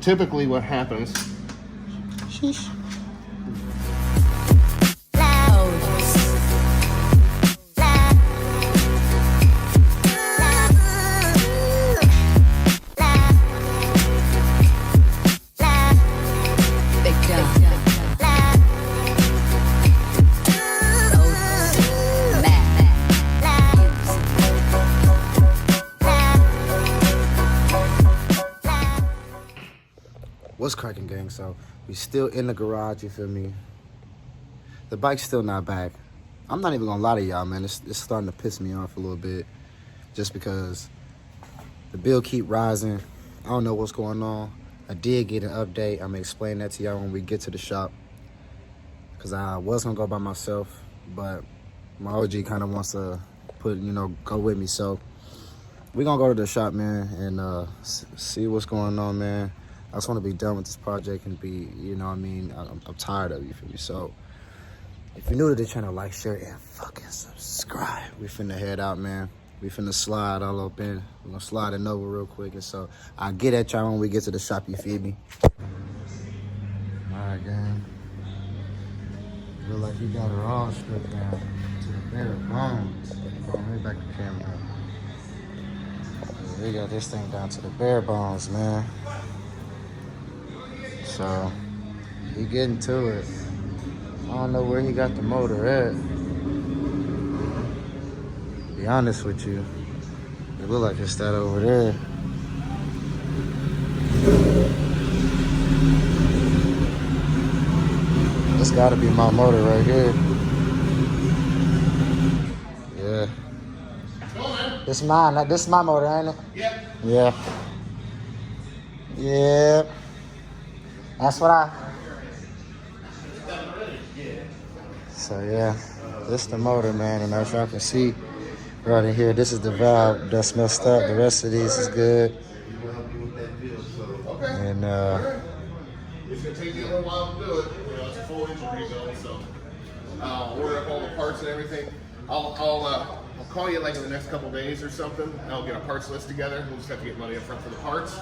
Typically what happens, Sheesh. What's cracking, gang? So we still in the garage, you feel me? The bike's still not back. I'm not even gonna lie to y'all, man. It's starting to piss me off a little bit, just because the bill keep rising. I don't know what's going on. I did get an update. I'm gonna explain that to y'all when we get to the shop, because I was gonna go by myself, but my OG kind of wants to go with me. So we're gonna go to the shop, man, and see what's going on, man. I just want to be done with this project and be, I'm tired of it, you feel me? So, if you're new to the channel, like, share, and fucking subscribe. We finna head out, man. We finna slide all up in. We're gonna slide it over real quick. And so, I'll get at y'all when we get to the shop, you feel me? All right, gang. Look like you got her all stripped down to the bare bones. Let me back the camera up. Yeah, we got this thing down to the bare bones, man. So, he getting to it. I don't know where he got the motor at. To be honest with you, it look like it's that over there. This gotta be my motor right here. Yeah. This mine. This is my motor, ain't it? yep. Yeah. Yeah. That's what So yeah, this is the motor, man, and as y'all can see right in here, this is the valve that's messed up. The rest of these is good. And It's gonna take you a little while to do it. It's a full engine rebuild, so I'll order up all the parts and everything. I'll call you like in the next couple days or something. I'll get a parts list together. We'll just have to get money up front for the parts.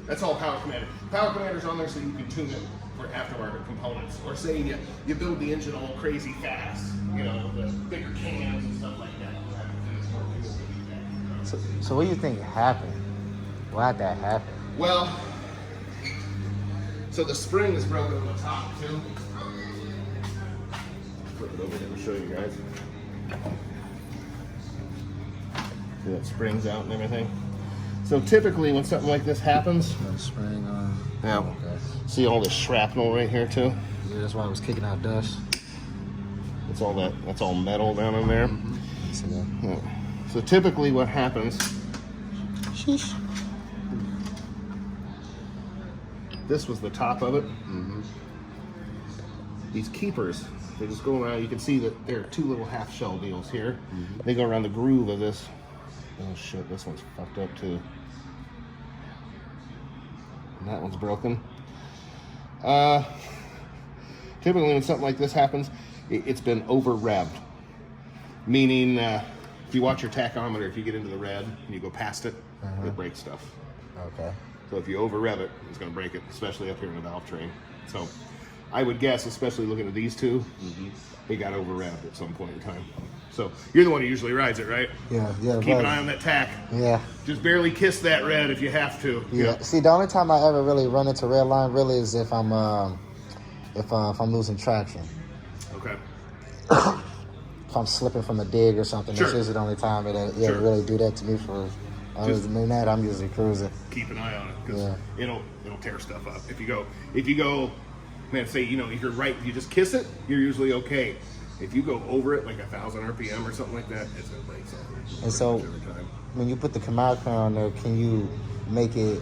That's all Power Commander. Power Commander's on there so you can tune it for aftermarket components. Or say you build the engine all crazy fast, the bigger cams and stuff like that. so what do you think happened? Why'd that happen? Well, so the spring is broken on the top too. Flip it over here and show you guys. See that springs out and everything. So typically when something like this happens, spring on. Yeah. Okay. See all this shrapnel right here too? Yeah, that's why I was kicking out dust. It's all that's all metal down in there. Mm-hmm. See that? Yeah. So typically what happens, sheesh. This was the top of it. Mm-hmm. These keepers, they just go around. You can see that there are two little half shell deals here. Mm-hmm. They go around the groove of this. Oh shit, this one's fucked up too. And that one's broken. Typically when something like this happens, it's been over revved. Meaning, if you watch your tachometer, if you get into the red and you go past it, it breaks stuff. Okay. So if you over rev it, it's gonna break it, especially up here in the valve train. So I would guess, especially looking at these two, they got over revved at some point in time. So you're the one who usually rides it, right? Yeah. Keep an eye on that tack. Yeah. Just barely kiss that red if you have to. Yeah. See, the only time I ever really run into red line really is if I'm losing traction. Okay. If I'm slipping from a dig or something, Sure. that's usually the only time it Sure. really do that to me. Other than that, I'm usually cruising. Keep an eye on it because it'll tear stuff up. If you go, man, say if you're right, you just kiss it, you're usually okay. If you go over it like 1,000 RPM or something like that, it's gonna break something. And so, when you put the Camaro on there, can you make it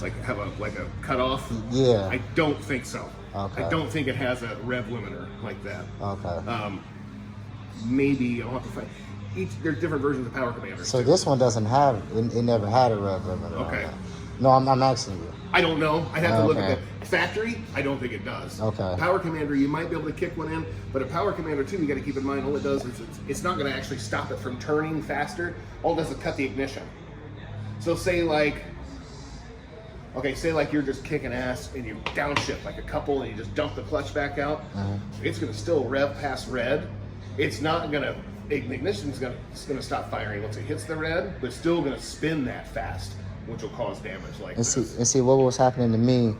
like have a cutoff? Yeah. I don't think so. Okay. I don't think it has a rev limiter like that. Okay. Maybe I'll have to find. There's different versions of Power Commander. So this one doesn't have it never had a rev limiter. Okay. No, I'm asking you. I don't know. I'd have to look Okay. at the factory. I don't think it does. Okay. Power Commander, you might be able to kick one in, but a Power Commander too, you got to keep in mind all it does is it's not going to actually stop it from turning faster. All it does is cut the ignition. So say like Okay, say like you're just kicking ass and you downshift like a couple and you just dump the clutch back out. It's gonna still rev past red. It's not gonna, the ignition's gonna stop firing once it hits the red, but it's still gonna spin that fast, which will cause damage like this. And see what was happening to me,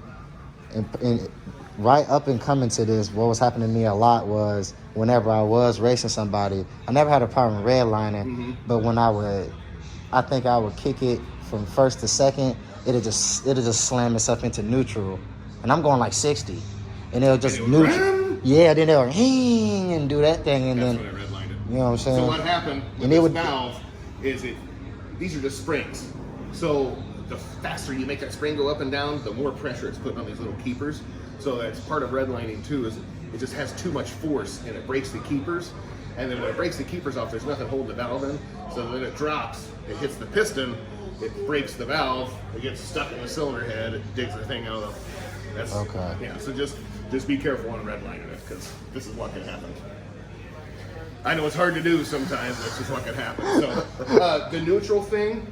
and right up and coming to this, what was happening to me a lot was whenever I was racing somebody, I never had a problem redlining, but when I think I would kick it from first to second, it'll just slam itself into neutral, and I'm going like 60, and it'll just neutral. Yeah, then they'll and do that thing, and That's then when I redlined it. You know what I'm saying? So what happened with And this valve is these are just springs. So the faster you make that spring go up and down, the more pressure it's putting on these little keepers. So that's part of redlining too, is it just has too much force and it breaks the keepers. And then when it breaks the keepers off, there's nothing holding the valve in. So then it drops, it hits the piston, it breaks the valve, it gets stuck in the cylinder head, it digs the thing out of the, that's, Okay. Yeah, so just be careful on redlining it, because this is what can happen. I know it's hard to do sometimes, that's just what can happen. So the neutral thing,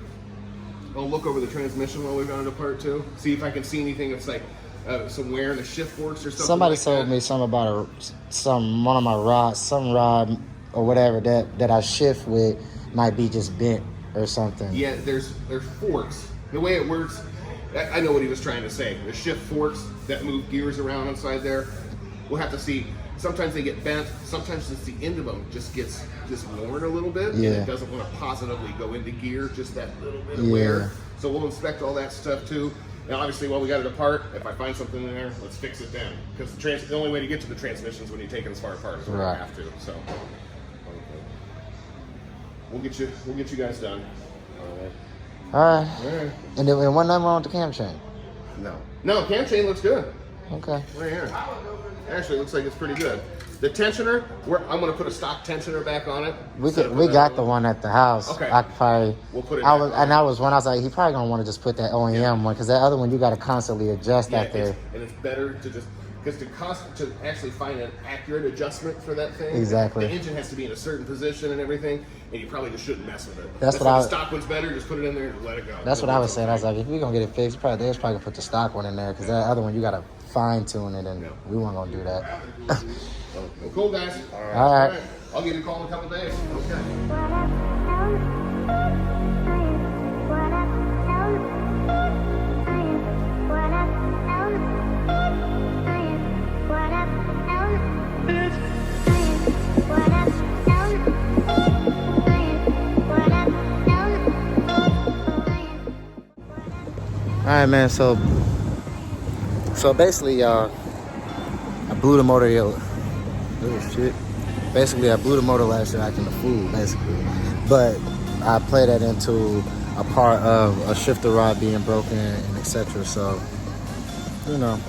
I'll look over the transmission while we've got it apart too. See if I can see anything that's like some wear in the shift forks or something. Somebody like told that. me something about one of my rods, some rod or whatever that I shift with might be just bent or something. Yeah, there's forks. The way it works, I know what he was trying to say. The shift forks that move gears around inside there, we'll have to see. Sometimes they get bent. Sometimes just the end of them just gets worn a little bit. Yeah. And it doesn't want to positively go into gear, just that little bit of wear. So we'll inspect all that stuff too. Now, obviously, while we got it apart, if I find something in there, let's fix it then. Because the only way to get to the transmission is when you take it as far apart as we have to. So we'll get you guys done. All right. And then one nothing wrong with the cam chain. No, cam chain looks good. Okay. Right here. Actually, it looks like it's pretty good. The tensioner, I'm going to put a stock tensioner back on it. We got the one at the house. Okay. I could probably. We'll put it. I was like, he probably gonna want to just put that OEM one, because that other one you got to constantly adjust out there. And it's better to just because to actually find an accurate adjustment for that thing. Exactly. The engine has to be in a certain position and everything, and you probably just shouldn't mess with it. That's what why the stock one's better. Just put it in there and let it go. That's what I was saying. I was like, if we're gonna get it fixed, they just probably gonna put the stock one in there, because that other one you gotta fine tune it, and we weren't gonna do that. Well, cool, guys. All right. I'll give you a call in a couple days. Okay. All right, man. So basically, y'all, I blew the motor. Oh shit! Basically, I blew the motor last year acting a fool, basically. But I played that into a part of a shifter rod being broken and etc. So, you know,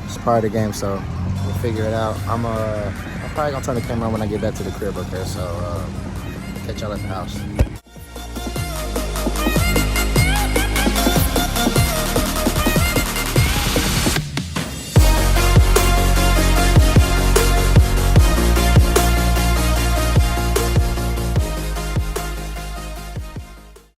it's part of the game. So we'll figure it out. I'm probably gonna turn the camera on when I get back to the crib. Okay, so catch y'all at the house.